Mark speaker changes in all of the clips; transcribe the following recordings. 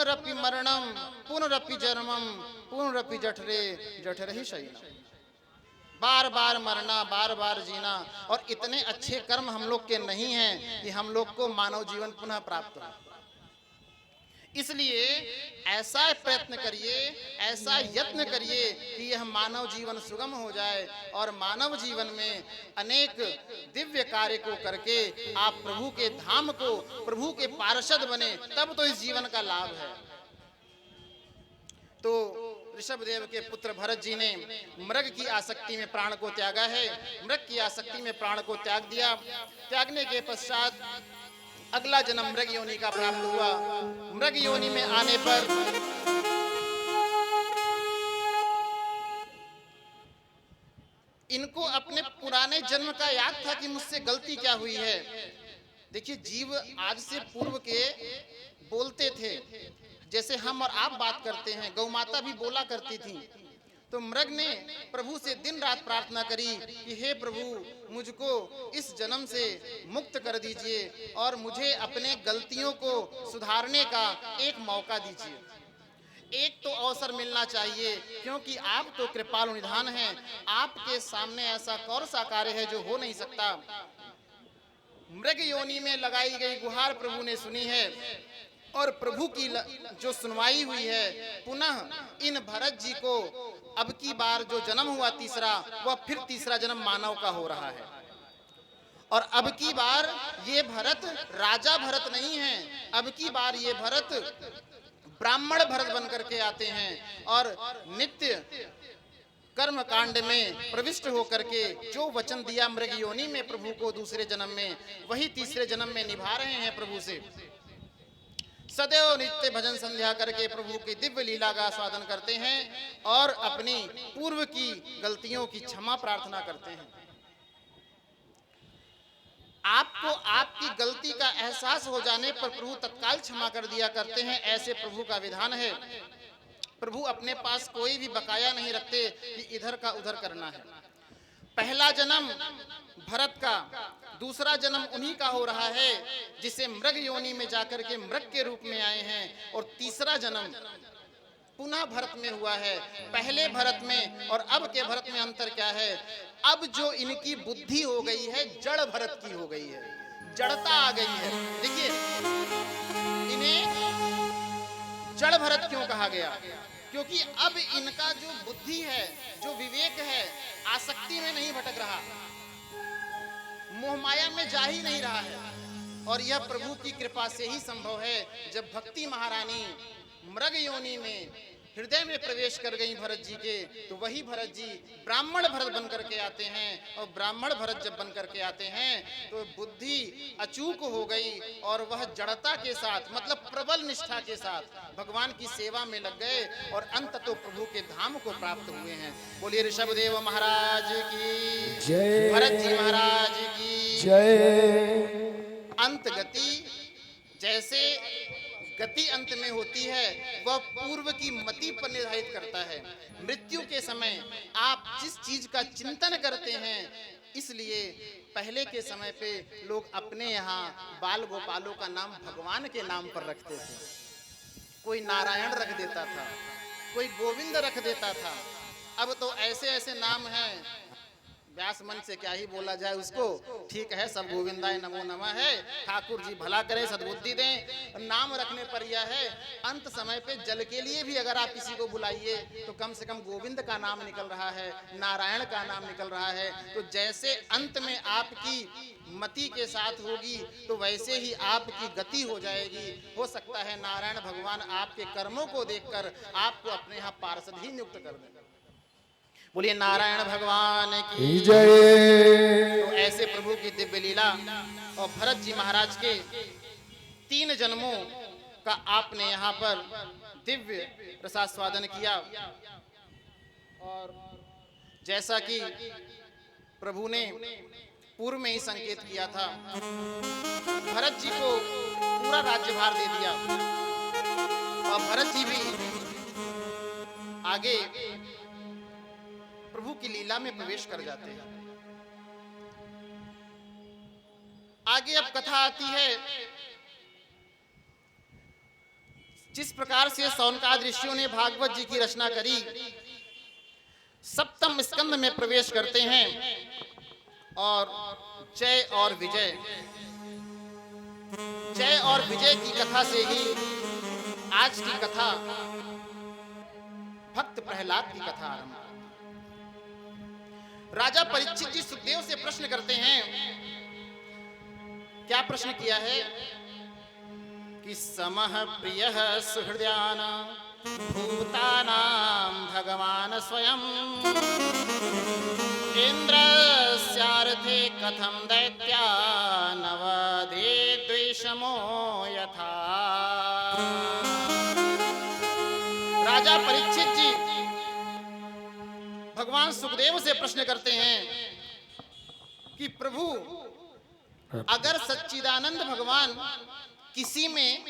Speaker 1: पुनरपि मरणम पुनरपि जन्मम पुनरपि जठरे जठरे शयनम। बार बार मरना, बार बार जीना, और इतने अच्छे कर्म हम लोग के नहीं हैं कि हम लोग को मानव जीवन पुनः प्राप्त हो। इसलिए ऐसा प्रयत्न करिए, ऐसा यत्न करिए कि यह मानव जीवन सुगम हो जाए और मानव जीवन में अनेक दिव्य कार्य को करके आप प्रभु के धाम को, प्रभु के पार्षद बने, तब तो इस जीवन का लाभ है। तो ऋषभदेव के पुत्र भरत जी ने मृग की आसक्ति में प्राण को त्यागा है। मृग की आसक्ति में प्राण को त्याग दिया। त्यागने के पश्चात अगला जन्म मृग योनि का प्राप्त हुआ। मृग योनि में आने पर इनको अपने पुराने जन्म का याद था कि मुझसे गलती क्या हुई है। देखिए, जीव आज से पूर्व के बोलते थे, जैसे हम और आप बात करते हैं, गौ माता भी बोला करती थी। तो मृग ने प्रभु से दिन रात प्रार्थना करी कि हे प्रभु, मुझको इस जन्म से मुक्त कर दीजिए और मुझे अपने गलतियों को सुधारने का एक मौका दीजिए। एक तो अवसर मिलना चाहिए, क्योंकि आप तो कृपालु निधान हैं। आपके सामने ऐसा कौन सा कार्य है जो हो नहीं सकता। मृग योनि में लगाई गई गुहार प्रभु ने सुनी है और प्रभु की जो सुनवाई हुई है, पुनः इन भरत जी को अब की बार जो जन्म हुआ तीसरा, वह फिर तीसरा जन्म मानव का हो रहा है। और अब की बार ये भरत राजा भरत नहीं है, अब की बार ये भरत ब्राह्मण भरत बन करके आते हैं और नित्य कर्म कांड में प्रविष्ट होकर के जो वचन दिया मृग योनि में प्रभु को दूसरे जन्म में, वही तीसरे जन्म में निभा रहे हैं प्रभु से। सदैव नित्य भजन संध्या करके प्रभु की दिव्य लीला का आस्वादन करते हैं और अपनी पूर्व की गलतियों की क्षमा प्रार्थना करते हैं। आपको आपकी गलती का एहसास हो जाने पर प्रभु तत्काल क्षमा कर दिया करते हैं, ऐसे प्रभु का विधान है। प्रभु अपने पास कोई भी बकाया नहीं रखते कि इधर का उधर करना है। पहला जन्म भरत का, दूसरा जन्म उन्हीं का हो रहा है जिसे मृग योनि में जाकर के मृग के रूप में आए हैं, और तीसरा जन्म पुनः भरत में हुआ है। पहले भरत में और अब के भरत में अंतर क्या है? अब जो इनकी बुद्धि हो गई है, जड़ भरत की हो गई है, जड़ता आ गई है। देखिए, इन्हें जड़ भरत क्यों कहा गया? क्योंकि अब इनका जो बुद्धि है, जो विवेक है, आसक्ति में नहीं भटक रहा, मोह माया में जा ही नहीं रहा है। और यह प्रभु की कृपा से ही संभव है। जब भक्ति महारानी मृग योनि में हृदय में प्रवेश कर गई भरत जी के, तो वही भरत जी ब्राह्मण भरत बन करके आते हैं। और ब्राह्मण भरत जब बन करके आते हैं तो बुद्धि अचूक हो गई और वह जड़ता के साथ, मतलब प्रबल निष्ठा के साथ भगवान की सेवा में लग गए और अंत तो प्रभु के धाम को प्राप्त हुए हैं। बोलिए ऋषभदेव महाराज की जय, भरत जी महाराज की जय। अंत गति, जैसे गति अंत में होती है, वह पूर्व की मति पर निर्धारित करता है। मृत्यु के समय आप जिस चीज का चिंतन करते हैं, इसलिए पहले के समय पे लोग अपने यहाँ बाल गोपालों का नाम भगवान के नाम पर रखते थे। कोई नारायण रख देता था, कोई गोविंद रख देता था। अब तो ऐसे ऐसे नाम हैं, व्यास मन से क्या ही बोला जाए उसको। ठीक है, सब गोविंदाय नमो नमः है, ठाकुर जी भला करें, सद्बुद्धि दें। नाम रखने पर यह है, अंत समय पे जल के लिए भी अगर आप किसी को बुलाइए तो कम से कम गोविंद का नाम निकल रहा है, नारायण का नाम निकल रहा है। तो जैसे अंत में आपकी मति के साथ होगी तो वैसे ही आपकी गति हो जाएगी। हो सकता है नारायण भगवान आपके कर्मों को देखकर आपको अपने यहाँ पार्षद ही नियुक्त कर दें। बोलिए नारायण भगवान की जय। तो ऐसे प्रभु की दिव्य लीला और भरत जी महाराज के 3 जन्मों का आपने यहाँ पर दिव्य रसास्वादन किया। और जैसा कि प्रभु ने पूर्व में ही संकेत किया था, भरत जी को पूरा राज्यभार दे दिया और भरत जी भी आगे प्रभु की लीला में प्रवेश कर जाते हैं। आगे अब कथा आती है जिस प्रकार से शौनकादि ऋषियों ने भागवत जी की रचना करी, सप्तम स्कंद में प्रवेश करते हैं और जय और विजय की कथा से ही आज की कथा भक्त प्रहलाद की कथा आरंभ। राजा परीक्षित जी सुखदेव से प्रश्न करते हैं। क्या प्रश्न किया है कि समः प्रियः सुहृदान भूतानां भगवान स्वयं इंद्रस्यार्थे कथं दैत्या नवधे द्वेषमो यथा। राजा परीक्षित जी भगवान सुखदेव से प्रश्न करते हैं कि प्रभु, अगर सच्चिदानंद भगवान किसी में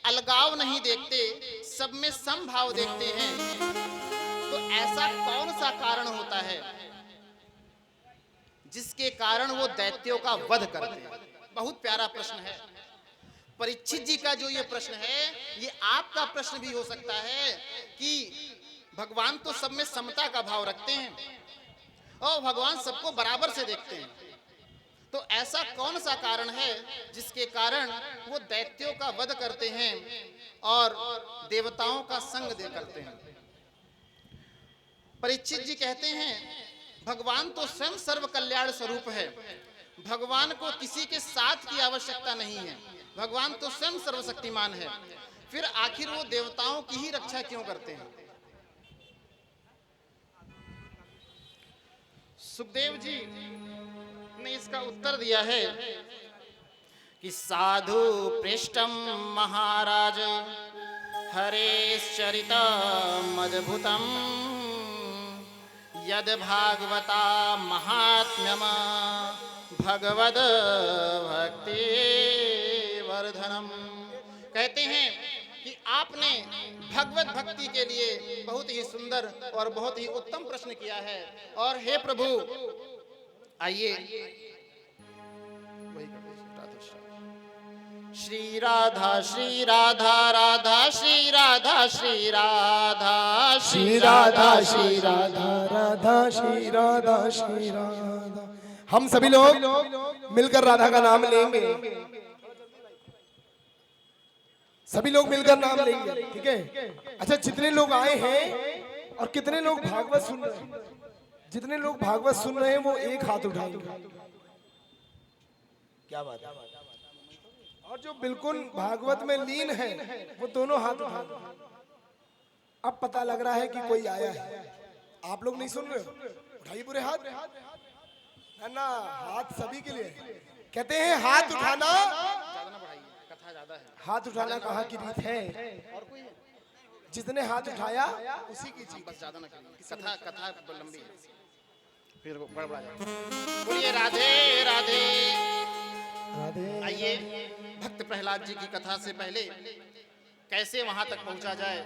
Speaker 1: अलगाव नहीं देखते, सब में समभाव देखते हैं, तो ऐसा कौन सा कारण होता है जिसके कारण वो दैत्यों का वध करते हैं? बहुत प्यारा प्रश्न है। परीक्षित जी का जो ये प्रश्न है, ये आपका प्रश्न भी हो सकता है कि भगवान तो सब में समता का भाव रखते हैं और भगवान सबको बराबर से देखते हैं, तो ऐसा कौन सा कारण है जिसके कारण वो दैत्यों का वध करते हैं और देवताओं का संग दे करते हैं? परीक्षित जी कहते हैं, भगवान तो स्वयं सर्व कल्याण स्वरूप है, भगवान को किसी के साथ की आवश्यकता नहीं है, भगवान तो स्वयं सर्वशक्तिमान है, फिर आखिर वो देवताओं की ही रक्षा क्यों करते हैं? सुखदेव जी ने इसका उत्तर दिया है कि साधु पृष्ठम महाराज हरेश्चरितम् अद्भुतम् यद भागवता महात्म्यम भगवद भक्ति वर्धनम। कहते हैं कि आपने भगवत भक्ति के लिए बहुत ही सुंदर और बहुत ही उत्तम प्रश्न किया है। और हे प्रभु, आइए श्री राधा श्री राधा राधा श्री राधा श्री राधा श्री राधा श्री राधा
Speaker 2: राधा श्री राधा श्री राधा। हम सभी लोग मिलकर राधा का नाम लेंगे, सभी लोग मिलकर नाम लेंगे, ठीक है? अच्छा, जितने लोग आए हैं और कितने लोग भागवत सुन रहे हैं, जितने लोग भागवत सुन रहे हैं वो एक हाथ उठाएंगे। क्या बात है? और जो बिल्कुल भागवत में लीन है वो दोनों हाथ उठाएंगे। अब पता लग रहा है कि कोई आया है। आप लोग नहीं सुन रहे हो? उठाइए पूरे हाथ। ना, हाथ सभी के लिए। कहते हैं हाथ उठाना,
Speaker 1: कथा ज्यादा है,
Speaker 2: हाथ उठाना कहाँ की रीत है?
Speaker 1: और कोई है?
Speaker 2: जितने हाथ उठाया उसी की चीज।
Speaker 1: बस ज्यादा ना करिए, कथा लंबी है, फिर बड़बड़ा जाए। बोलिए राधे राधे
Speaker 2: राधे।
Speaker 1: आइए भक्त प्रहलाद जी की कथा से पहले कैसे वहां तक पहुंचा जाए।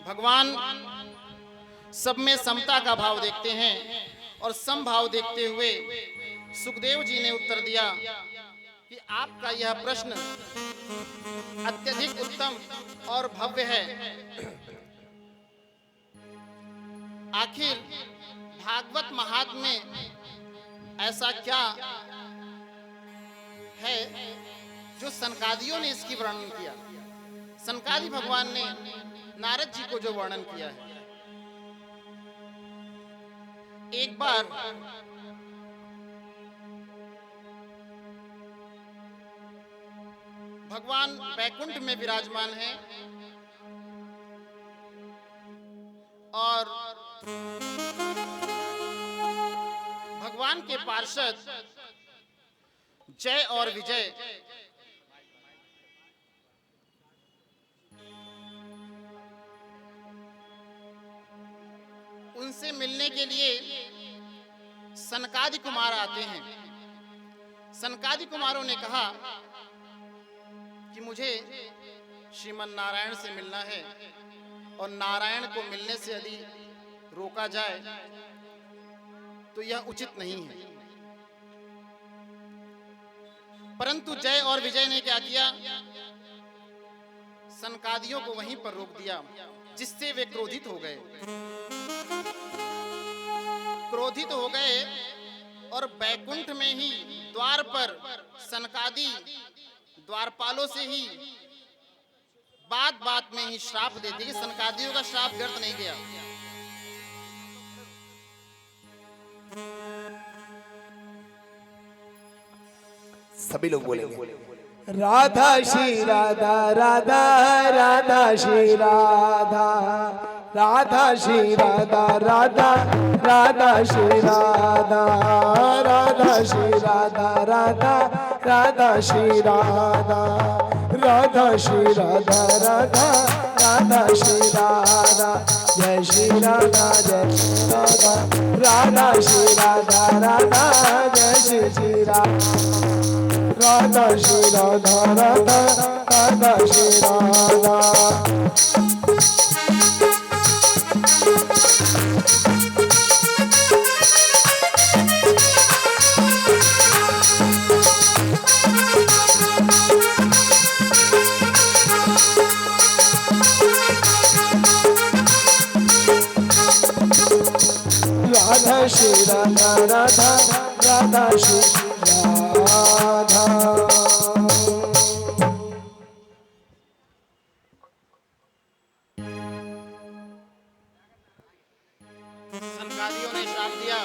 Speaker 1: भगवान सब में समता का भाव देखते हैं और समभाव देखते हुए सुखदेव जी ने उत्तर दिया कि आपका यह प्रश्न अत्यधिक उत्तम और भव्य है। आखिर भागवत महात्म्य में ऐसा क्या है जो सनकादियों ने इसकी वर्णन किया? सनकादि भगवान ने नारद जी को जो वर्णन किया है, एक बार भगवान बैकुंठ में विराजमान हैं और भगवान के पार्षद जय और विजय उनसे मिलने के लिए सनकादि कुमार आते हैं। सनकादि कुमारों ने कहा कि मुझे श्रीमन नारायण से मिलना है और नारायण को मिलने से यदि रोका जाए तो यह उचित नहीं है। परंतु जय और विजय ने क्या किया सनकादियों को वहीं पर रोक दिया, जिससे वे क्रोधित हो गए। क्रोधित हो गए और बैकुंठ में ही द्वार पर सनकादि द्वारपालों से ही बात बात में ही श्राप दे दिए। सनकादियों का श्राप व्यर्थ नहीं गया।
Speaker 2: सभी लोग बोलेंगे राधा श्री राधा राधा राधा श्री राधा राधा श्री राधा राधा राधा श्री राधा राधा श्री राधा राधा राधा श्री राधा राधा श्री राधा राधा राधा श्री राधा जय श्री राधा जय श्री राधा राधा श्री राधा राधा जय श्री राधा राधा श्री राधा राधा राधा श्री राधा राधा श्री राधा राधा राधा श्री राधा।
Speaker 1: सनकादियों ने श्राप दिया।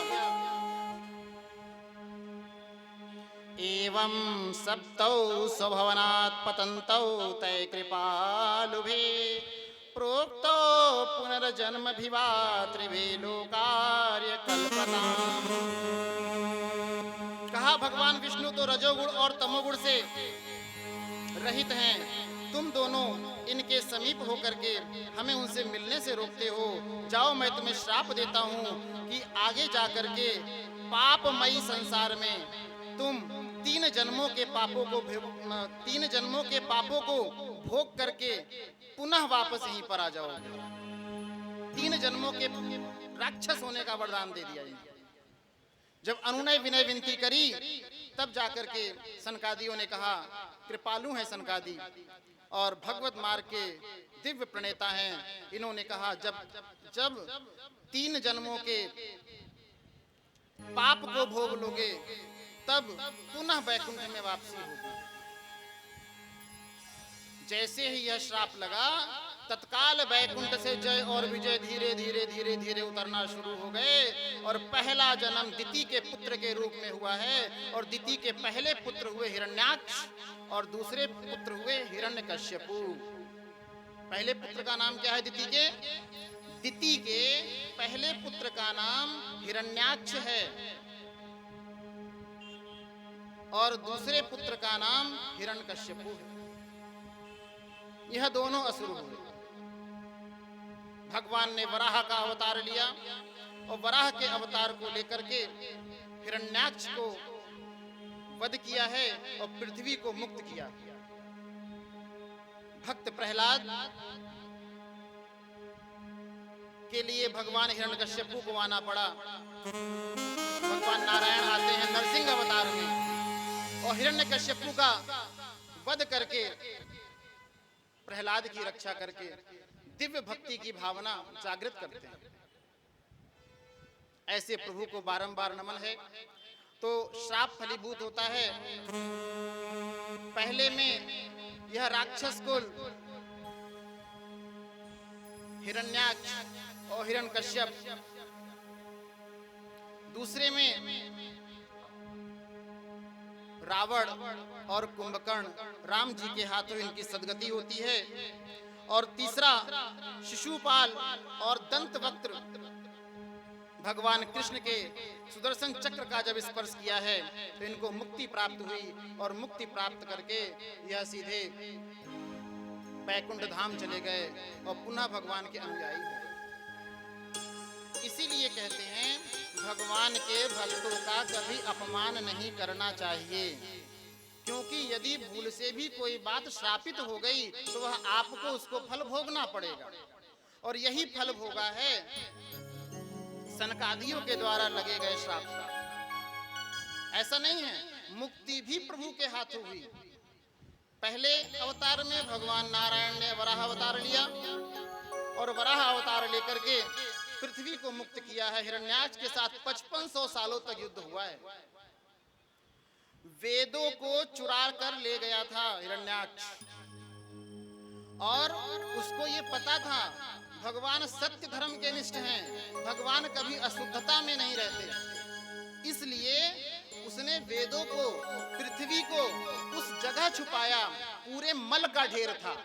Speaker 1: एवं सप्तौ स्वभवनात् पतन्तौ तै कृपालुभे प्रोक्तो पुनर्जन्मभिवा त्रिवे लोकार्य कल्पनाम्। कहा भगवान विष्णु तो रजोगुण और तमोगुण से रहित हैं, तुम दोनों इनके समीप होकर के हमें उनसे मिलने से रोकते हो। जाओ, मैं तुम्हें श्राप देता हूँ कि आगे जाकर के पापमयी संसार में तुम 3 जन्मों के पापों को भोग करके पुनः वापस यहीं पर आ जाओगे। 3 जन्मों के राक्षस होने का वरदान दे दिया। जब अनुनय विनय विनती करी, तब जाकर के सनकादियों ने कहा, कृपालु हैं सनकादि और भगवत मार्ग के दिव्य प्रणेता हैं। इन्होंने कहा, जब 3 जन्मों के पाप को भोग लोगे, तब पुनः वैकुंठ में वापसी होगी। जैसे ही यह श्राप लगा, तत्काल वैकुंठ से जय और विजय धीरे धीरे धीरे धीरे उतरना शुरू हो गए। और पहला जन्म दिति के पुत्र के रूप में हुआ है। और दिति के पहले पुत्र हुए हिरण्याक्ष और दूसरे पुत्र हुए हिरण्यकश्यपु। पहले पुत्र का नाम क्या है दिति के? दिति के पहले पुत्र का नाम हिरण्याक्ष है और दूसरे पुत्र का नाम हिरण्यकश्यपु है। यह दोनों असुर हुए। भगवान ने वराह का अवतार लिया और वराह के अवतार को लेकर के हिरण्याक्ष को वध किया है और पृथ्वी को मुक्त किया। भक्त प्रहलाद के लिए भगवान हिरण्यकश्यपु को आना पड़ा। भगवान नारायण आते हैं नरसिंह अवतार में और हिरण्यकश्यपु का वध करके प्रहलाद की रक्षा करके दिव्य भक्ति की भावना जागृत करते हैं। ऐसे प्रभु को बारंबार नमन है। तो श्राप फलीभूत होता है। पहले में यह राक्षस कुल हिरण्याक्ष और हिरण्यकश्यप, दूसरे में रावण और कुंभकर्ण, राम जी के हाथों इनकी सदगति होती है। और तीसरा शिशुपाल और दंतवक्त्र, भगवान कृष्ण के सुदर्शन चक्र का जब स्पर्श किया है तो इनको मुक्ति प्राप्त हुई और मुक्ति प्राप्त करके यह सीधे वैकुंठ धाम चले गए और पुनः भगवान के अनुयायी हो गए। इसीलिए कहते हैं भगवान के भक्तों का कभी अपमान नहीं करना चाहिए, क्योंकि यदि भूल से भी कोई बात श्रापित हो गई तो वह आपको उसको फल भोगना पड़ेगा। और यही फल भोगा है सनकादियों के द्वारा लगे गए श्राप का। ऐसा नहीं है, मुक्ति भी प्रभु के हाथों हुई। पहले अवतार में भगवान नारायण ने वराह अवतार लिया और वराह अवतार लेकर के पृथ्वी को मुक्त किया है। हिरण्याक्ष के साथ 5500 सालों तक युद्ध हुआ है। वेदों को चुरा कर ले गया था हिरण्याक्ष, और उसको ये पता था भगवान सत्य धर्म के निष्ठ हैं, भगवान कभी अशुद्धता में नहीं रहते। इसलिए उसने वेदों को, पृथ्वी को उस जगह छुपाया, पूरे मल का ढेर था।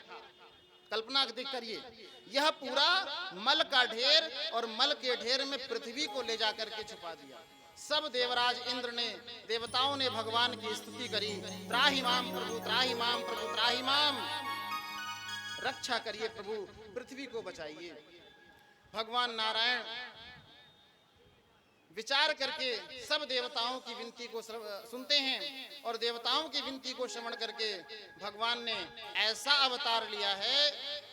Speaker 1: कल्पना करिए, यह पूरा मल का ढेर, और मल के ढेर में पृथ्वी को ले जाकर के छुपा दिया। सब देवराज इंद्र ने, देवताओं ने भगवान की स्तुति करी, त्राहि माम प्रभु, त्राहि माम प्रभु, त्राहि माम, रक्षा करिए प्रभु, पृथ्वी को बचाइए। भगवान नारायण विचार करके सब देवताओं की विनती को सुनते हैं, और देवताओं की विनती को श्रवण करके भगवान ने ऐसा अवतार लिया है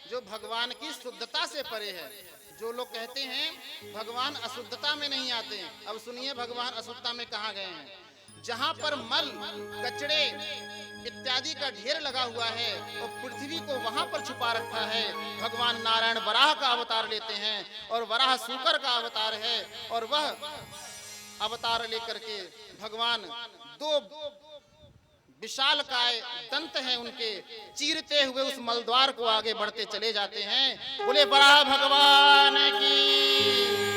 Speaker 1: जो भगवान की शुद्धता से परे है। जो लोग कहते हैं भगवान अशुद्धता में नहीं आते, अब सुनिए भगवान अशुद्धता में कहाँ गए हैं। जहां पर मल, कचड़े इत्यादि का ढेर लगा हुआ है और पृथ्वी को वहां पर छुपा रखा है, भगवान नारायण वराह का अवतार लेते हैं, और वराह सूकर का अवतार है, और वह अवतार लेकर के भगवान दो विशालकाय दंत हैं उनके, चीरते हुए उस मलद्वार को आगे बढ़ते चले जाते हैं। बोले वराह भगवान की।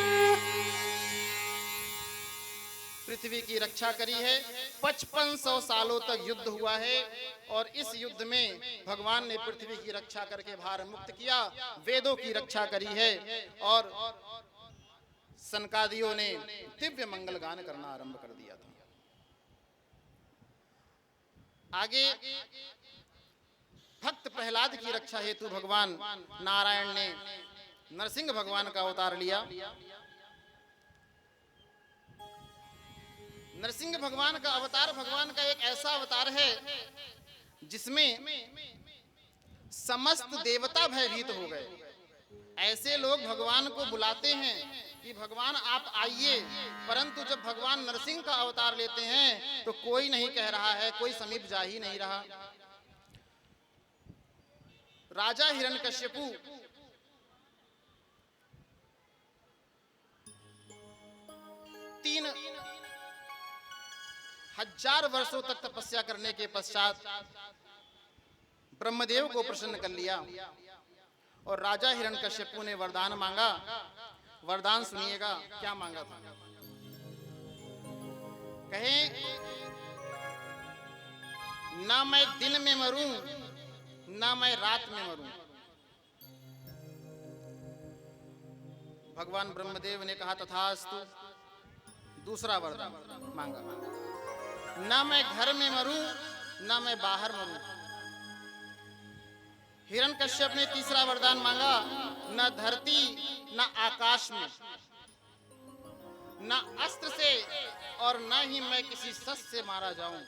Speaker 1: पृथ्वी की रक्षा करी है। 5500 सालों तक युद्ध हुआ है, और इस युद्ध में भगवान ने पृथ्वी की रक्षा करके भार मुक्त किया, वेदों की रक्षा करी है, और सनकादियों ने दिव्य मंगल गान करना आरंभ कर दिया था। आगे भक्त प्रहलाद की रक्षा हेतु भगवान नारायण ने नरसिंह भगवान का अवतार लिया। नरसिंह भगवान का अवतार, भगवान का एक ऐसा अवतार है जिसमें समस्त देवता भयभीत हो गए। ऐसे लोग भगवान को बुलाते हैं कि भगवान आप आइए, परंतु जब भगवान नरसिंह का अवतार लेते हैं तो कोई नहीं कह रहा है, कोई समीप जा ही नहीं रहा। राजा हिरण्यकश्यपु 3000 वर्षों तक तपस्या करने के पश्चात ब्रह्मदेव को प्रसन्न कर लिया, और राजा हिरण्यकश्यपु ने वरदान मांगा। वरदान सुनिएगा क्या मांगा था। कहे, ना मैं दिन में मरूं, ना मैं रात में मरूं। भगवान ब्रह्मदेव ने कहा तथास्तु। दूसरा वरदान मांगा, ना मैं घर में मरूं, ना मैं बाहर मरूं। हिरण्यकश्यप ने तीसरा वरदान मांगा, न धरती न आकाश में, न अस्त्र से, और न ही मैं किसी शस्त्र से मारा जाऊं।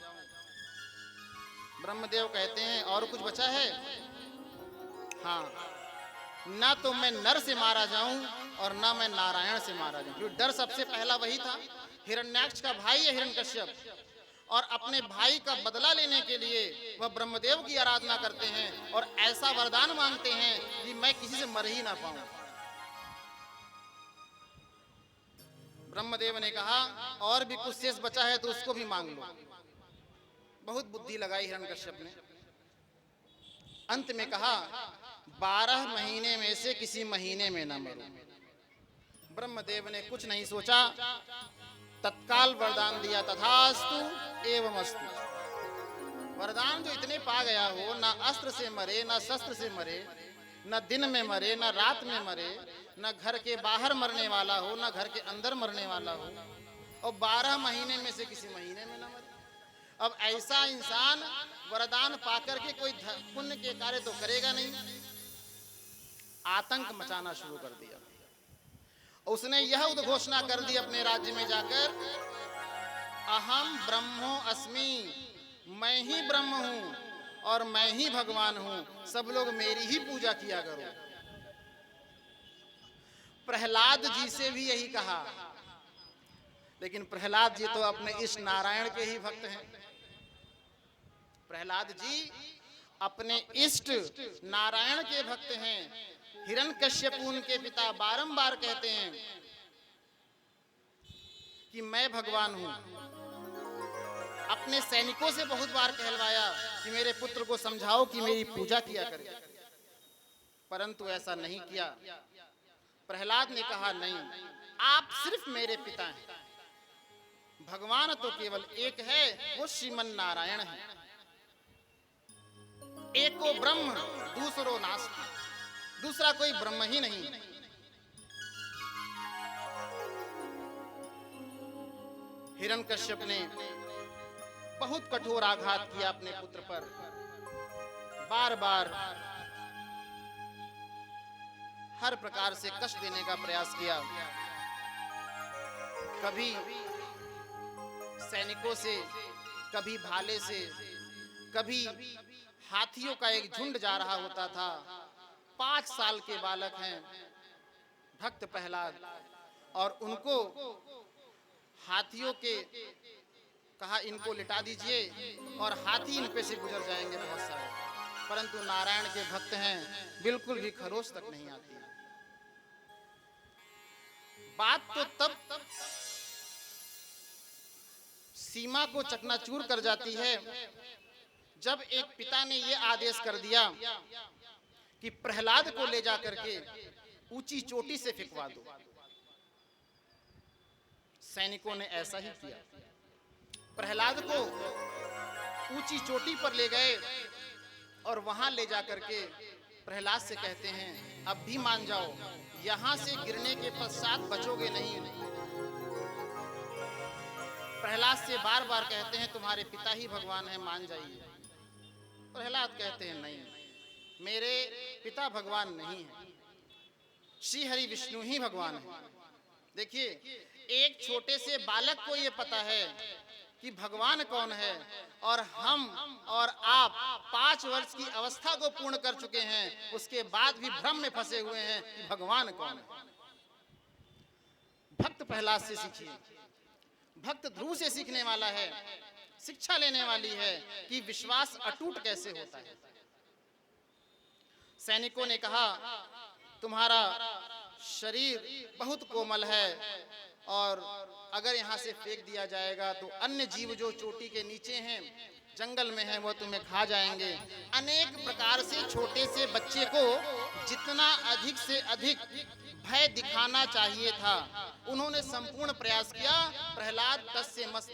Speaker 1: ब्रह्मदेव कहते हैं और कुछ बचा है? हाँ, ना तो मैं नर से मारा जाऊं और ना मैं नारायण से मारा जाऊं। क्योंकि डर सबसे पहला वही था। हिरण्याक्ष का भाई है हिरण्यकश्यप, और अपने भाई का बदला लेने के लिए वह ब्रह्मदेव की आराधना करते हैं और ऐसा वरदान मांगते हैं कि मैं किसी से मर ही ना पाऊं। ब्रह्मदेव ने कहा और भी कुछ शेष बचा है तो उसको भी मांग लो। बहुत बुद्धि लगाई हिरण्यकश्यप ने। अंत में कहा 12 महीने में से किसी महीने में ना मरूं। ब्रह्मदेव ने कुछ नहीं सोचा, तत्काल वरदान दिया, तथास्तु एवमस्तु। वरदान जो इतने पा गया हो, ना अस्त्र से मरे, ना शस्त्र से मरे, न दिन में मरे, न रात में मरे, न घर के बाहर मरने वाला हो, न घर के अंदर मरने वाला हो, और 12 महीने में से किसी महीने में न मरे। अब ऐसा इंसान वरदान पाकर के कोई पुण्य के कार्य तो करेगा नहीं। आतंक मचाना शुरू कर दिया। उसने यह उद्घोषणा कर दी अपने राज्य में जाकर, अहम ब्रह्मो अस्मि, मैं ही ब्रह्म हूं और मैं ही भगवान हूं, सब लोग मेरी ही पूजा किया करो। प्रहलाद जी से भी यही कहा, लेकिन प्रहलाद जी तो अपने इस नारायण के ही भक्त हैं। प्रहलाद जी अपने इष्ट नारायण के भक्त हैं। हिरण्यकश्यप उनके पिता बारंबार कहते हैं कि मैं भगवान हूं। अपने सैनिकों से बहुत बार कहलवाया कि मेरे पुत्र को समझाओ कि मेरी पूजा किया करे, परंतु ऐसा नहीं किया। प्रहलाद ने कहा, नहीं, आप सिर्फ मेरे पिता हैं, भगवान तो केवल एक है, वो श्रीमन नारायण है। एको ब्रह्म दूसरो नास्ति, दूसरा कोई ब्रह्म ही नहीं। हिरण्यकश्यप ने बहुत कठोर आघात किया अपने पुत्र पर, बार बार हर प्रकार से कष्ट देने का प्रयास किया। कभी सैनिकों से, कभी भाले से, कभी हाथियों का एक झुंड जा रहा होता था। 5 साल के बालक हैं भक्त प्रहलाद, और उनको हाथियों के कहा इनको लिटा दीजिए और हाथी इन पे से गुजर जाएंगे बहुत सारे, परंतु नारायण के भक्त हैं, बिल्कुल भी खरोच तक नहीं आती। बात तो तब सीमा को चकनाचूर कर जाती है जब एक पिता ने यह आदेश कर दिया कि प्रहलाद को ले जाकर के ऊंची चोटी से फेंकवा दो। सैनिकों ने ऐसा ही किया, प्रहलाद को ऊंची चोटी पर ले गए और वहां ले जाकर के प्रहलाद से कहते हैं, अब भी मान जाओ, यहां से गिरने के पश्चात बचोगे नहीं। प्रहलाद से बार बार कहते हैं, तुम्हारे पिता ही भगवान है, मान जाइए। प्रहलाद कहते हैं, नहीं, मेरे पिता भगवान नहीं है, श्री हरि विष्णु ही भगवान है। देखिए, एक छोटे से बालक को यह पता है कि भगवान कौन है, और हम और आप 5 वर्ष की अवस्था को पूर्ण कर चुके हैं, उसके बाद भी भ्रम में फंसे हुए हैं कि भगवान कौन है। भक्त प्रहलाद से सीखिए, भक्त ध्रुव से सीखने वाला है, शिक्षा लेने वाली है कि विश्वास अटूट कैसे होता है। सैनिकों ने कहा, तुम्हारा शरीर बहुत कोमल है और अगर यहाँ से फेंक दिया जाएगा तो अन्य जीव जो चोटी के नीचे हैं, जंगल में हैं, वो तुम्हें खा जाएंगे। अनेक प्रकार से छोटे से बच्चे को जितना अधिक से अधिक भय दिखाना चाहिए था, उन्होंने संपूर्ण प्रयास किया। प्रहलाद टस से मस